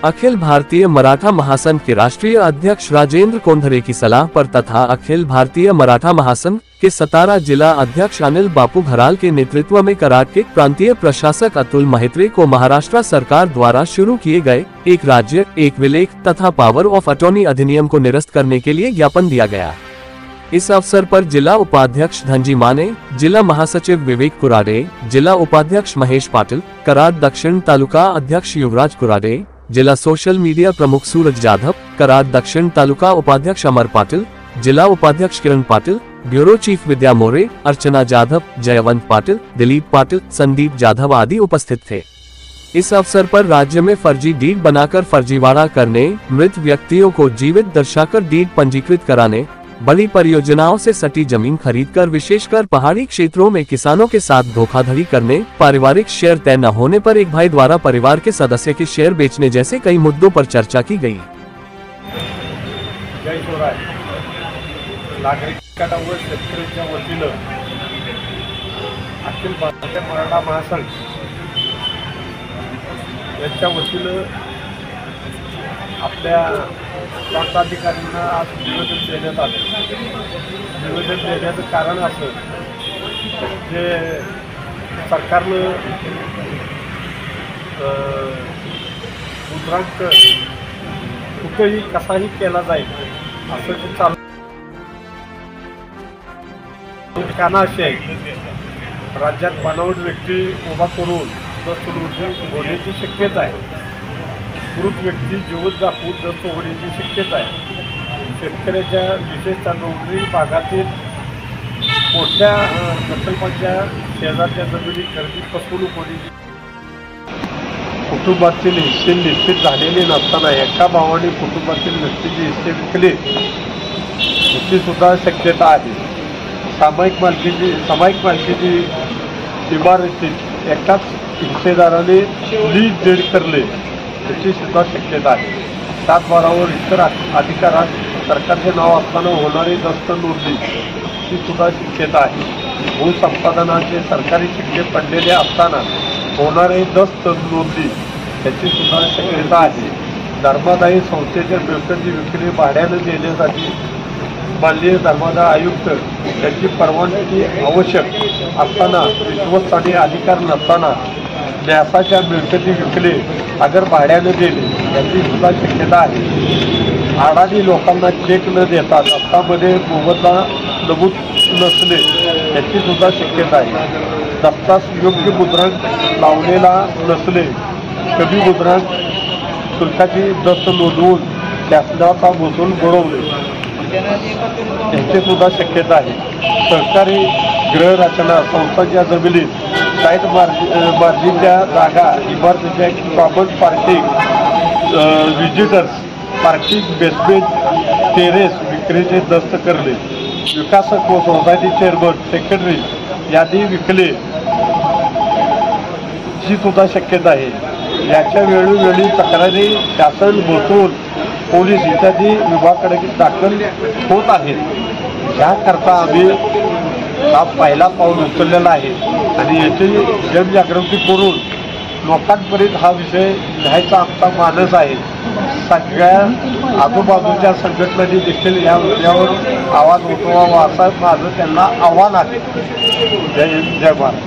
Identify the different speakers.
Speaker 1: अखिल भारतीय मराठा महासंघ के राष्ट्रीय अध्यक्ष राजेंद्र कोंधरे की सलाह पर तथा अखिल भारतीय मराठा महासंघ के सतारा जिला अध्यक्ष अनिल बापू घराल के नेतृत्व में कराड के प्रांतीय प्रशासक अतुल महित्रे को महाराष्ट्र सरकार द्वारा शुरू किए गए एक राज्य एक विलेख तथा पावर ऑफ अटॉर्नी अधिनियम को निरस्त करने के लिए ज्ञापन दिया गया। इस अवसर पर जिला उपाध्यक्ष धनजी माने, जिला महासचिव विवेक कुराडे, जिला उपाध्यक्ष महेश पाटिल, कराड दक्षिण तालुका अध्यक्ष युवराज कुराडे, जिला सोशल मीडिया प्रमुख सूरज जाधव, कराड दक्षिण तालुका उपाध्यक्ष अमर पाटिल, जिला उपाध्यक्ष किरण पाटिल, ब्यूरो चीफ विद्या मोरे, अर्चना जाधव, जयवंत पाटिल, दिलीप पाटिल, संदीप जाधव आदि उपस्थित थे। इस अवसर पर राज्य में फर्जी डीड बनाकर फर्जीवाड़ा करने, मृत व्यक्तियों को जीवित दर्शाकर डीड पंजीकृत कराने, बड़ी परियोजनाओं से सटी जमीन खरीदकर विशेषकर पहाड़ी क्षेत्रों में किसानों के साथ धोखाधड़ी करने, पारिवारिक शेयर तय न होने पर एक भाई द्वारा परिवार के सदस्य के शेयर बेचने जैसे कई मुद्दों पर चर्चा की गई।
Speaker 2: नागरिकांच्या व शेतकऱ्यांच्या वतीनं अखिल भारतीय मराठा महासंघ यांच्या वतीनं आपल्या प्रांताधिकाऱ्यांना आज निवेदन देण्यात आलं। निवेदन देण्याचं कारण असं जे सरकारनं मुद्रांक कुठेही कसाही केला जाईल असं ते चालू ठिकाणं अशी आहे। राज्यात बनावट व्यक्ती उभा करून दस्त होण्याची शक्यता आहे। मृत व्यक्ती जिवंत दाखवून दस्त होण्याची शक्यता आहे। शेतकऱ्याच्या विशेषतः डोंगरी भागातील मोठ्या प्रकल्पांच्या शेजारच्या जमिनी खरेदी फसवणूक होण्याची, कुटुंबातील हिस्से निश्चित झालेले नसताना एका भावाने कुटुंबातील व्यक्तीचे हिस्से विकले याची सुद्धा शक्यता आहे। सामायिक मालकीची इमारतीत एकाच हिस्सेदाराने लीज डीड करले याची सुद्धा शक्यता आहे। सातबारावर इतर अधिकारात सरकारचे नाव असताना होणारी दस्त नोंदणी ही सुद्धा शक्यता आहे। भूसंपादनाचे सरकारी शिक्के पडलेले असताना होणारे दस्त नोंदणी याची सुद्धा शक्यता आहे। धर्मादायी संस्थेच्या मिळकती विक्री भाड्यानं देण्यासाठी माननीय धर्मादाय आयुक्त यांची परवानगी आवश्यक असताना विश्वस्त आणि अधिकार नसताना न्यासाच्या मिळकती विकले अगर भाड्यानं दिले याची सुद्धा शक्यता आहे। अडाणी लोकांना चेक न देता दस्तामध्ये मोबदला नमूद नसले याची सुद्धा शक्यता आहे। दस्तास योग्य मुद्रांक लावलेला नसले, कमी मुद्रांक शुल्काची दस्त नोंदवून शासनाचा महसूल बुडवले याची सुद्धा शक्यता आहे। सरकारी गृहरचना संस्थांच्या जमिनीत साईड मार्जिनच्या जागा, इमारतीच्या common parking, visitors parking, basement, terrace विक्रीचे दस्त करणे, विकासक व सोसायटी चेअरमन सेक्रेटरी यादी विकले ही सुद्धा शक्यता आहे। याच्या वेळोवेळी तक्रारी शासन, महसूल, पोलीस इत्यादी विभागाकडे दाखल होत आहेत। याकरता आम्ही हा पहिला पाऊल उचललेला आहे आणि याची जनजागृती करून लोकांपर्यंत हा विषय न्यायचा आमचा मानस आहे। सगळ्या आजूबाजूच्या संघटनांनी देखील या विषयावर आवाज उठवावा असं माझं त्यांना आव्हान आहे। जय हिंद, जय भारत।